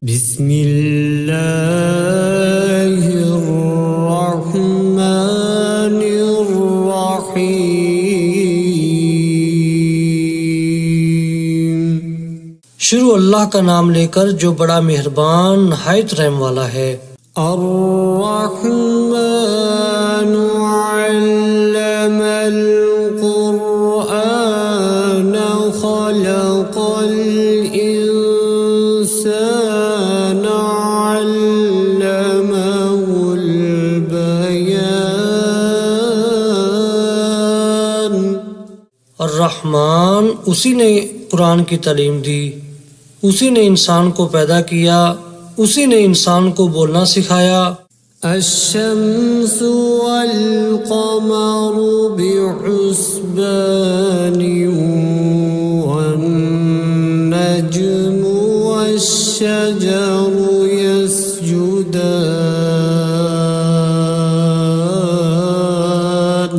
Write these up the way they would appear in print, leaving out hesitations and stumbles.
बिस्मिल्लाहिर्रहमानिर्रहीम। शुरू अल्लाह का नाम लेकर जो बड़ा मेहरबान नहायत रहम वाला है। अर्रहमानु अल्लमल कुरआन खलक़ल इंसान अल्लमहुल बयान। अर्रहमान उसी ने कुरान की तालीम दी, उसी ने इंसान को पैदा किया, उसी ने इंसान को बोलना सिखाया। अश्शम्सु वल क़मरु बिहुस्बानि वन नज्मु वश्शजरु यस्जुदान।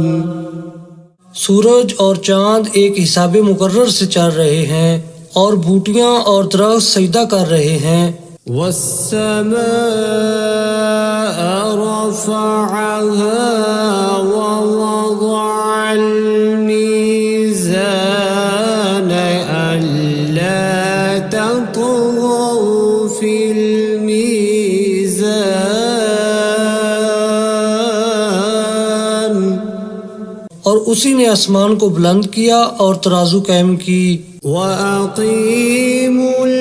सूरज और चांद एक हिसाबे मुकर्रर से चल रहे हैं और बूटियां और दरख्त सजदा कर रहे हैं। वस्समाअ रफ़अहा ववضअल मीज़ान अल्ला ततग़ौ फ़िल मीज़ान। और उसी ने आसमान को बुलंद किया और तराजू कायम की। वअक़ीमुल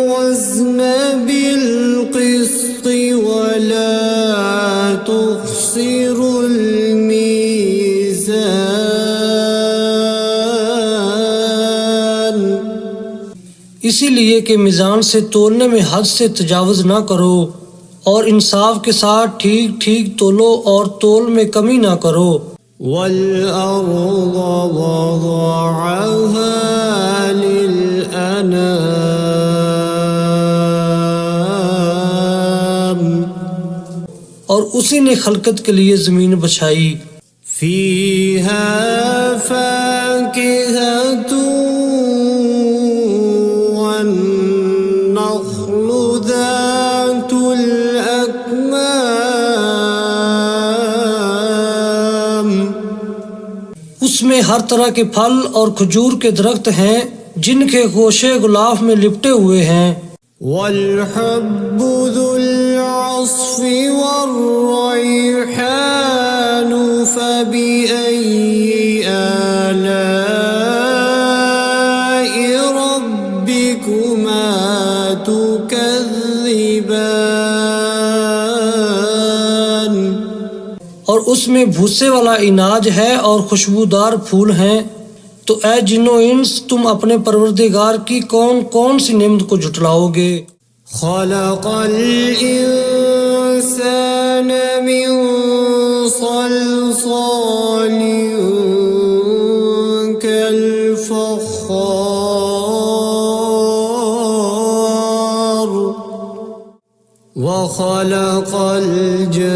वज़्न बिलक़िस्ति वला तुख़्सिरुल मीज़ान। इसीलिए कि मीज़ान से तोलने में हद से तजावुज़ ना करो और इंसाफ के साथ ठीक ठीक तोलो और तोल में कमी ना करो। वल-अर्ज़ वज़अहा लिल-अनाम। और उसी ने खलकत के लिए ज़मीन बछाई। फ़ीहा फ़ाकिहतुन वन्नख़्लु ज़ातुल अकमाम। उसमें हर तरह के फल और खजूर के दरख्त हैं जिनके गोशे गुलाफ में लिपटे हुए हैं। वल-हब्बु ज़ुल-अस्फ़ि वर्रैहानु फ़बिअय्यि आलाइ रब्बिकुमा तुकज़्ज़िबान। और उसमें भूसे वाला इनाज है और खुशबूदार फूल हैं। तो ऐ जिन्नो इंस तुम अपने परवरदिगार की कौन कौन सी नेमत को झुटलाओगे। खलक़ल इंसान मिन सल्सालिन कल-फ़ख़्ख़ार व खलक़ल जन्न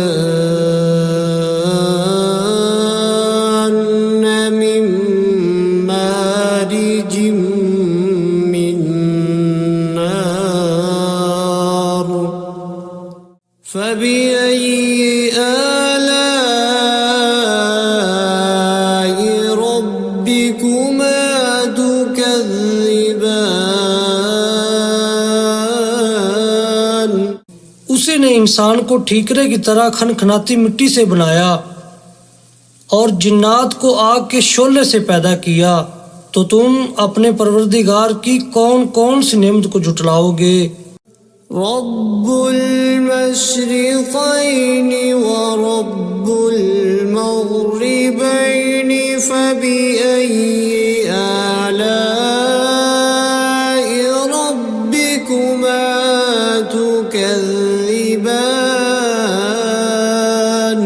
मिन मारिजिम मिन नार फ़बिअय्यि आलाइ रब्बिकुमा तुकज़्ज़िबान। उसी ने इंसान को ठीकरे की तरह खनखनाती मिट्टी से बनाया और जिन्नात को आग के शोले से पैदा किया। तो तुम अपने परवरदिगार की कौन कौन सी नेमत को झुटलाओगे। रब्बुल मशरिक़ैनि व रब्बुल मग़रिबैनि फ़बिअय्यि आलाइ रब्बिकुमा तुकज़्ज़िबान।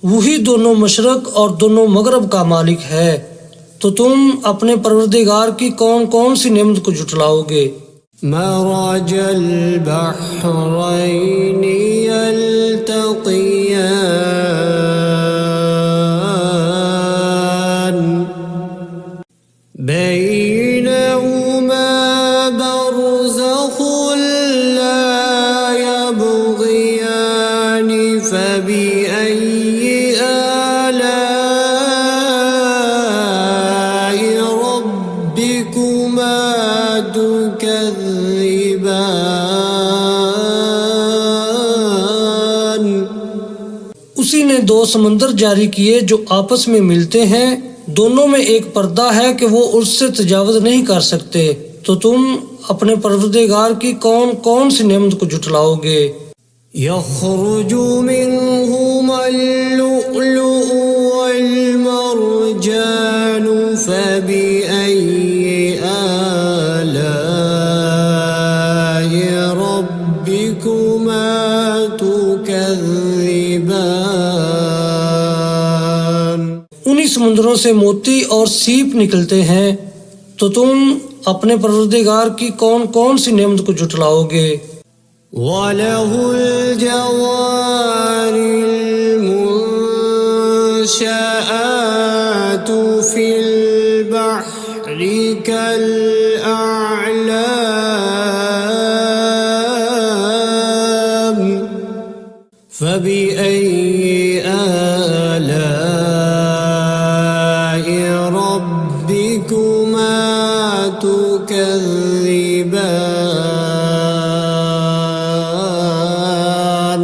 वही दोनों मशरक और दोनों मगरब का मालिक है। तो तुम अपने परवरदिगार की कौन कौन सी नेमत को झुटलाओगे। मरजल बहरैनि यल्तक़ियान बैनहुमा बरज़ख़ुल उसी ने दो समंदर जारी किए जो आपस में मिलते हैं, दोनों में एक पर्दा है कि वो उससे तजावुज़ नहीं कर सकते। तो तुम अपने परवरदिगार की कौन कौन सी नेमत को झुटलाओगे? यख़रुजु मिन्हुमल लुअलुअ वल मरजानु फ़बिअय्यि आलाइ रब्बिकुमा तुकज़्ज़िबान। उन्हीं समुद्रों से मोती और सीप निकलते हैं, तो तुम अपने परवरदिगार की कौन कौन सी नेमत को झुटलाओगे? वलहुल जवारिल मुंशआतु फिल बहरि कल अअलाम फबिअय्यि आलाइ रब्बिकुमा तुकज़्ज़िबान।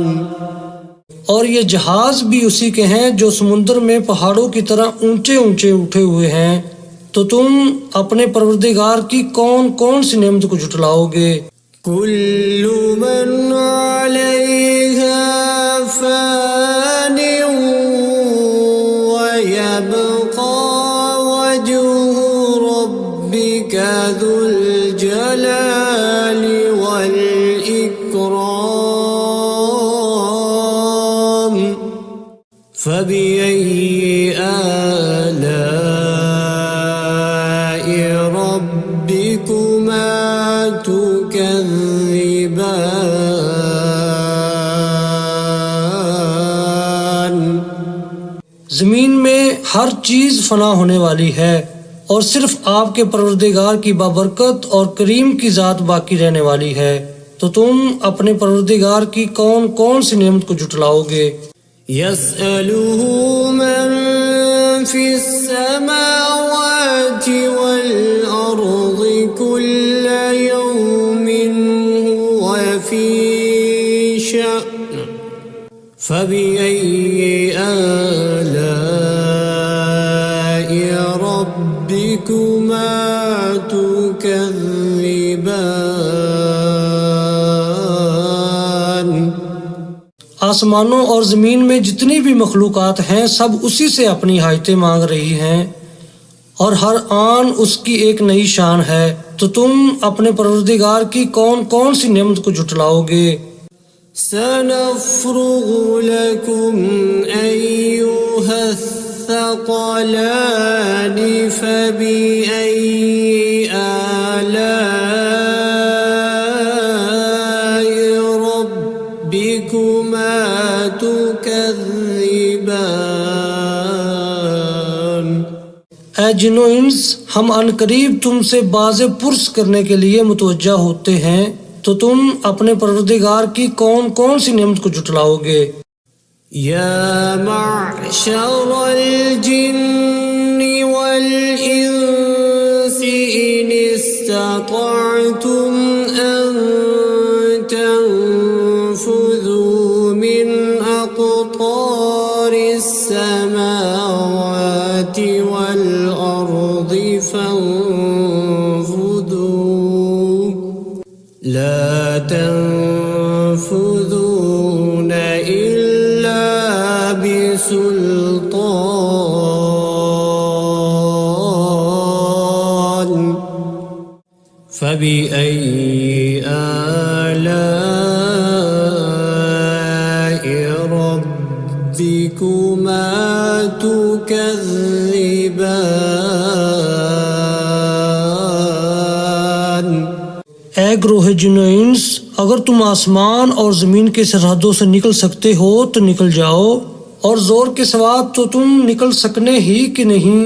और ये जहाज भी उसी के हैं जो समुद्र में पहाड़ों की तरह ऊंचे ऊंचे उठे हुए हैं। तो तुम अपने परवरदिगार की कौन कौन सी नेमत को झुटलाओगे? कुल्लु मन अलैहा फ़ानिन व यबक़ा वजहु रब्बिका ज़ुल जलालि वल इकराम फ़बिअय्यि आलाइ रब्बिकुमा तुकज़्ज़िबान। जमीन में हर चीज फना होने वाली है और सिर्फ आपके परवरदिगार की बाबरकत और करीम की जात बाकी रहने वाली है। तो तुम अपने परवरदिगार की कौन कौन सी नेमत को झुटलाओगे? यसअलुहु मन फिस्समावाति वल अर्ज़ि कुल्ल यौमिन हुव फी शअन फबिअय्यि आलाइ रब्बिकुमा तुकज़्ज़िबान। आसमानों और जमीन में जितनी भी मखलूकात हैं सब उसी से अपनी हाजतें मांग रही हैं और हर आन उसकी एक नई शान है। तो तुम अपने परवरदिगार की कौन कौन सी नेमत को झुटलाओगे? सनफ़्रुगु लकुम अय्युहस्सक़लानि फबिअय्यि आलाइ रब्बिकुमा तुकज़्ज़िबान। ऐ जिन्नो इंस, हम अनकरीब तुमसे बाज़े पुरस करने के लिए मुतवज्जा होते हैं। तो तुम अपने परवरदिगार की कौन कौन सी नेमत को झुटलाओगे? या मअशरल जिन्नि वल इंसि इन इस्ततअतुम अन तनफुज़ू मिन अक़तारिस समावाति वल अर्ज़ि फंफुज़ू ला तनफुज़ून इल्ला बिसुल्तान फबिअय्यि आलाइ रब्बिकुमा तुकज़्ज़िबान। ऐ ग्रोह जिन्नो इंस, अगर तुम आसमान और जमीन की सरहदों से निकल सकते हो तो निकल जाओ, और जोर के सवाब तो तुम निकल सकने ही कि नहीं।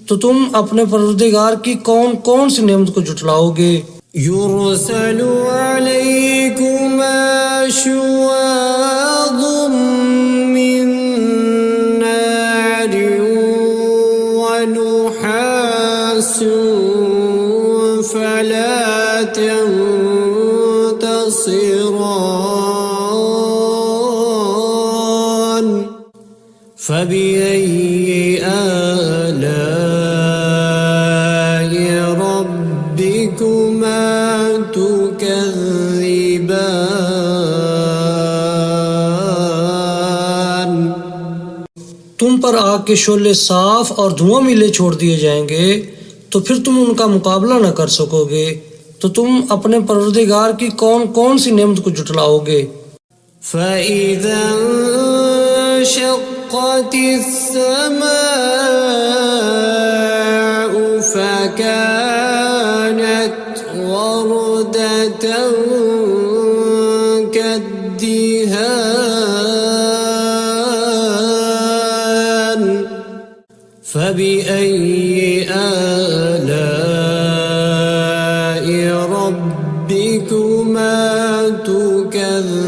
तो तुम अपने परवरदिगार की कौन कौन सी नेमत को झुटलाओगे? युरसलु अलैकुमा शुवाज़ुम मिन नारिन व नुहासुन फला तंफुरून تبصران فبأي آلاء ربكما تكذبان तुम पर आग के शोले साफ और धुआं मिले छोड़ दिए जाएंगे तो फिर तुम उनका मुकाबला न कर सकोगे। तो तुम अपने परवरदिगार की कौन कौन सी नेमत को जुटलाओगे। فإذا انشقت السماء فكانت وردة كالدهان فبأي آلاء ربكما تكذبان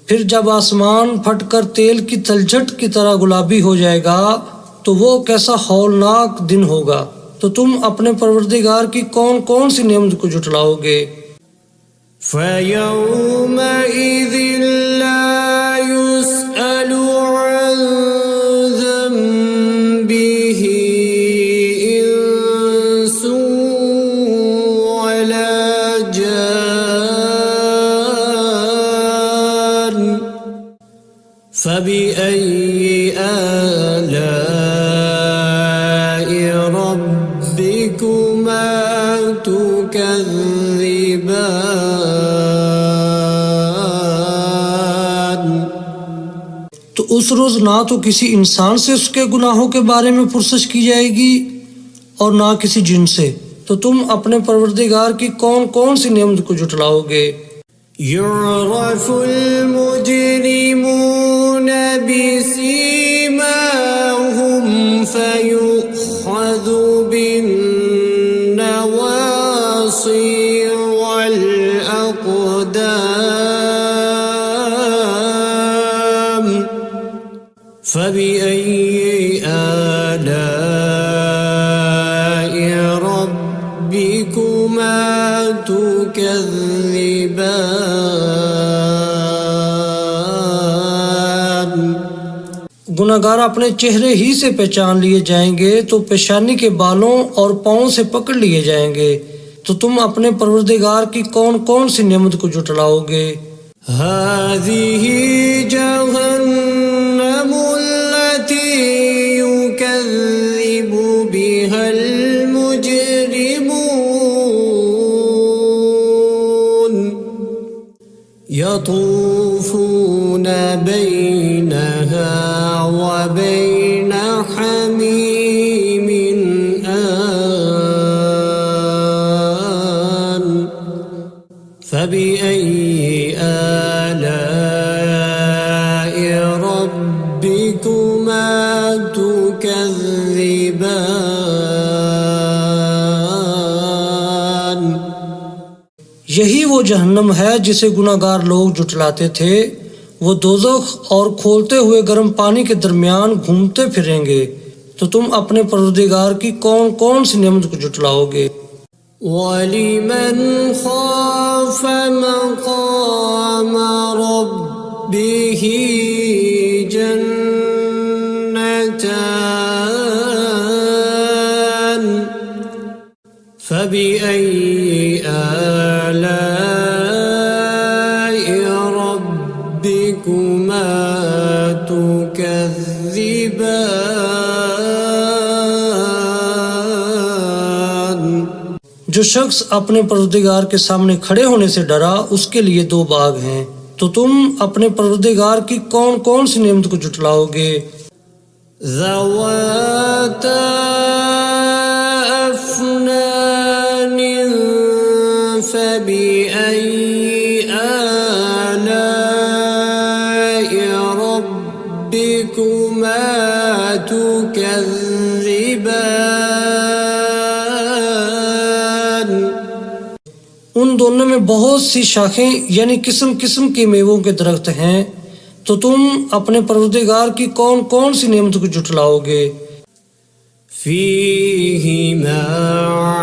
फिर जब आसमान फटकर तेल की तलछट की तरह गुलाबी हो जाएगा तो वो कैसा हौलनाक दिन होगा। तो तुम अपने परवरदिगार की कौन कौन सी नेमत को जुटलाओगे। فيومئذ لا يسأل عن ذنبه إنس ولا جان فبأي آلاء ربكما تكذبان तो उस रोज ना तो किसी इंसान से उसके गुनाहों के बारे में पुरसश की जाएगी और ना किसी जिन से। तो तुम अपने परवरदिगार की कौन कौन सी नेमत को जुटलाओगे। يعرف المجرمون بسيماهم فيؤخذ بالنواصي والأقدام فبأي آلاء ربكما تكذبان गुनाहगार अपने चेहरे ही से पहचान लिए जाएंगे तो पेशानी के बालों और पाँव से पकड़ लिए जाएंगे। तो तुम अपने परवरदिगार की कौन कौन सी नेमत को जुटलाओगे। هذه جهنم التي يكذب بها المجرمون يطوفون بينها وبين حميم آن فبأي آلاء ربكما تكذبان यही वो जहन्नम है जिसे गुनाहगार लोग जुटलाते थे। वो दोज़ख और खोलते हुए गर्म पानी के दरमियान घूमते फिरेंगे। तो तुम अपने परवरदिगार की कौन कौन सी नेमत को जुटलाओगे। ولمن خاف مقام ربه جنتان فبأي آلاء ربكما تكذبان जो शख्स अपने परवरदिगार के सामने खड़े होने से डरा उसके लिए दो बाग हैं। तो तुम अपने परवरदिगार की कौन कौन सी नेमत को जुटलाओगे। ذواتا أفنان فبأي آلاء ربكما تكذبان उन दोनों में बहुत सी शाखें यानी किस्म किस्म के मेवों के दरख्त हैं। तो तुम अपने परवरदिगार की कौन कौन सी नेमत को जुटलाओगे। فيهما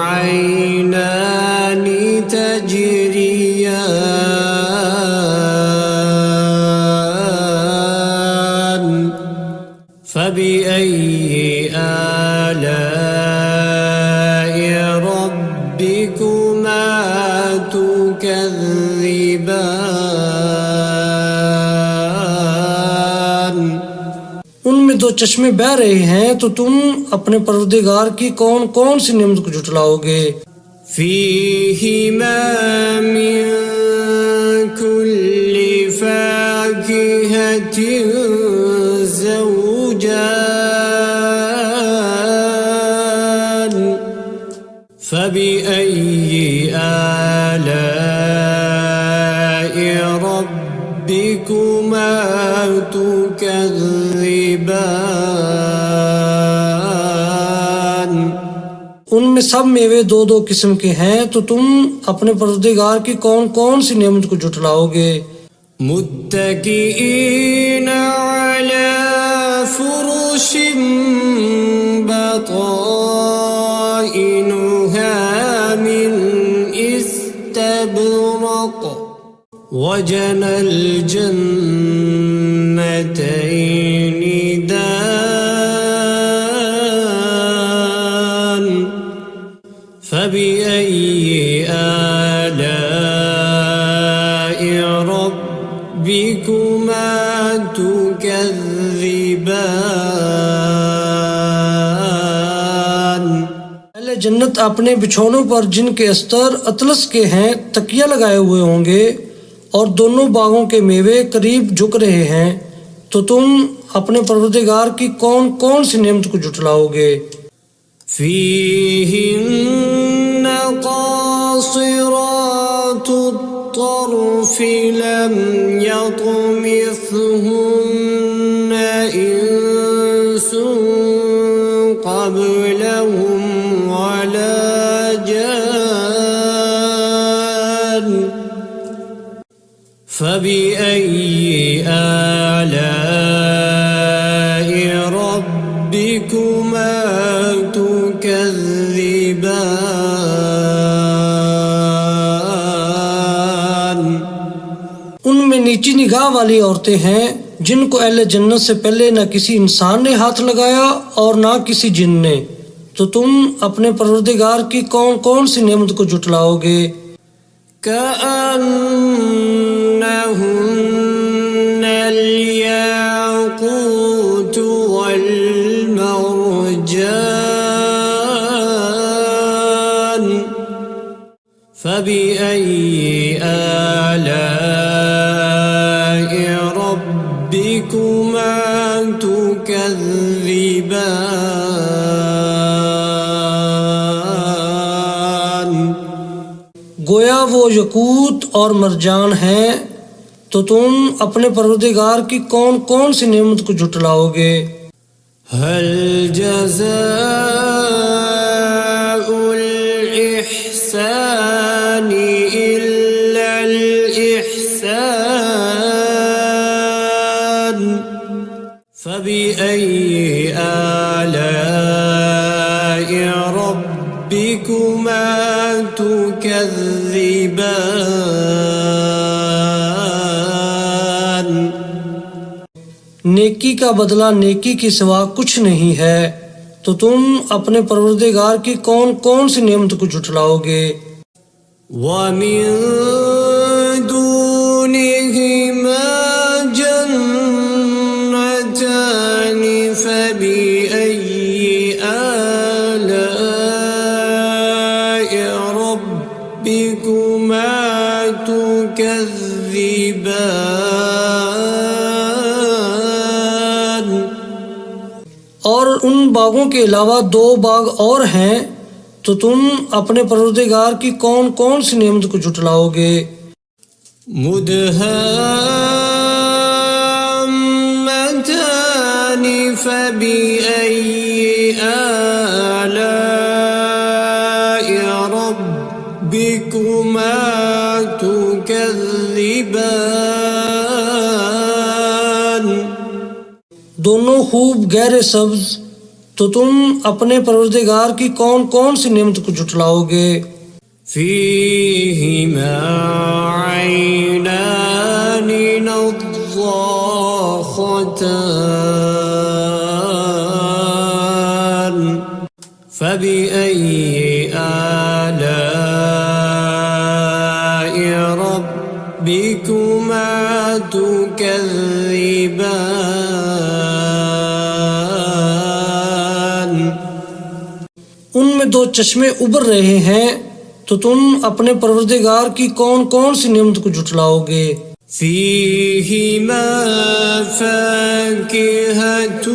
عينان تجريان فبأي آلاء ربكما تكذبان उनमें दो चश्मे बह रहे हैं, तो तुम अपने परवरदिगार की कौन कौन सी नेमत को झुटलाओगे। فيهما من كل فاكهة زوجان فبأي آلاء ربكما تكذبان उनमें सब मेवे दो दो किस्म के हैं, तो तुम अपने परवरदिगार की कौन कौन सी नेमत को झुटलाओगे। मुत्तकीईन अला फुरुश बताइनुहा मिन इस्तबरक वजनल जन्नतैनि दान فبأي آلاء ربكما تكذبان पहले जन्नत अपने बिछौनों पर जिनके अस्तर अतलस के हैं तकिया लगाए हुए होंगे, और दोनों बागों के मेवे करीब झुक रहे हैं, तो तुम अपने परवरदिगार की कौन कौन सी नेमत को झुटलाओगे। فيهن قاصرات الطرف لم يطمثهن إنس قبلهم ولا جان فبأي آلاء ربكما تكذبان उनमें नीची निगाह वाली औरतें हैं, जिनको अहले जन्नत से पहले न किसी इंसान ने हाथ लगाया और ना किसी जिन ने, तो तुम अपने परवरदिगार की कौन कौन सी नेमत को झुटलाओगे। كأنهن الياقوت والمرجان فبأي آلاء ربكما تكذبان गोया वो यकूत और मरजान हैं, तो तुम अपने परवरदिगार की कौन कौन सी नेमत को झुटलाओगे। هل جزاء الإحسان إلا الإحسان فبأي آلاء ربكما تكذبان नेकी का बदला नेकी के सिवा कुछ नहीं है, तो तुम अपने परवरदिगार की कौन कौन सी नेमत को झुटलाओगे। ومن دونهما جنتان فبأي آلاء ربكما تكذبان और उन बागों के अलावा दो बाग और हैं, तो तुम अपने परवरदिगार की कौन कौन सी नेमत को झुटलाओगे। मुदहाम्मतान फबिअय्यि आलाइ रब्बिकुमा तुकज़्ज़िबान दोनों खूब गहरे सब्ज, तो तुम अपने परवरदिगार की कौन कौन सी नेमत को जुटलाओगे। فيهما عينان نضاختان فبأي آلاء ربكما تكذبان। उनमें दो चश्मे उबर रहे हैं, तो तुम अपने परवरदिगार की कौन कौन सी नेमत को जुटलाओगे। فيهما فاكهة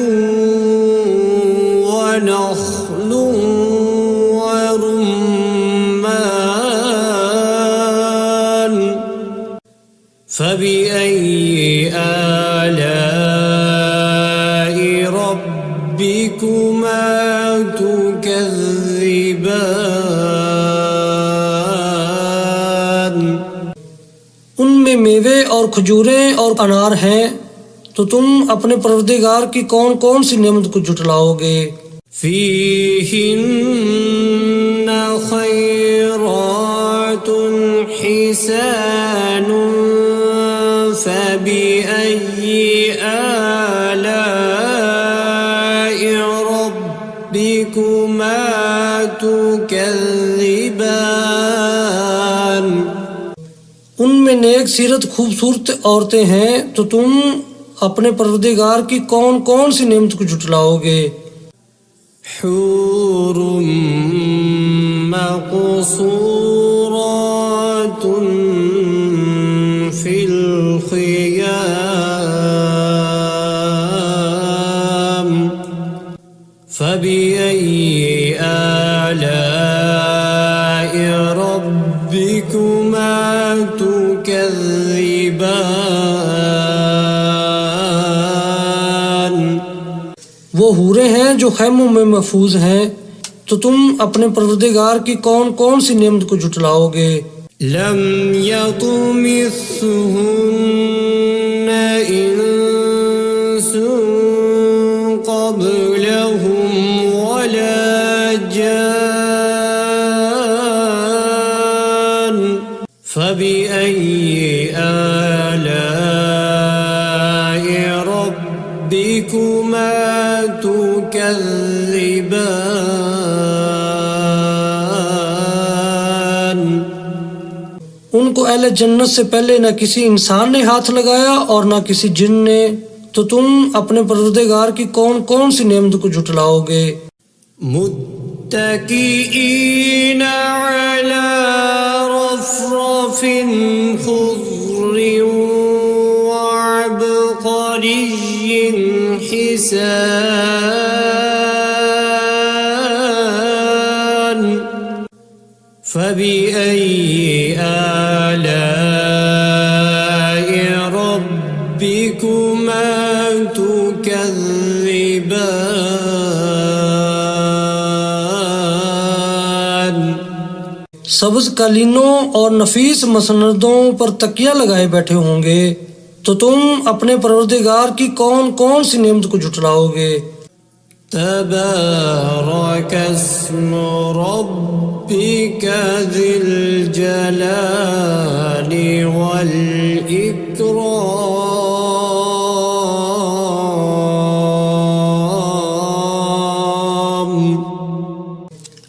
ونخل ورمان فبأي آلاء ربكما تكذبان। उनमें मेवे और खजूरें और अनार हैं, तो तुम अपने परवरदिगार की कौन कौन सी नेमत को जुटलाओगे। فيهن خيرات حسان فبأي آلاء ربكما تكذبان। उनमें नेक सीरत खूबसूरत औरतें हैं, तो तुम अपने परवरदिगार की कौन कौन सी नेमत को जुटलाओगे। حور مقصورات في الخيام فبأي آلاء ربكما تكذبان। वो हूरें हैं जो खैमों में महफूज हैं, तो तुम अपने परवरदिगार की कौन कौन सी नेमत को जुटलाओगे। لم يطمثهن إنس قبلهم ولا جان فبأي آلاء ربكما تكذبان। उनको अहले जन्नत से पहले न किसी इंसान ने हाथ लगाया और न किसी जिन ने, तो तुम अपने परवरदिगार की कौन कौन सी नेमत को जुटलाओगे। मुत्तकीईन अला रफ़रफ़िन ख़ुज़्र वअबक़रिय्यिन हिसान فبأي آلاء ربكما تكذبان। सब्ज कालीनों और नफीस मसनदों पर तकिया लगाए बैठे होंगे, तो तुम अपने परवरदिगार की कौन कौन सी नेमत को जुटलाओगे। تبارك اسم ربك ذي الجلال والإكرام।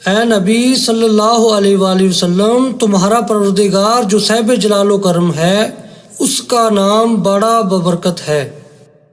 ऐ नबी सल्लल्लाहु अलैहि वसल्लम, तुम्हारा परवरदिगार जो साहिब जलालो करम है, उसका नाम बड़ा बबरकत है।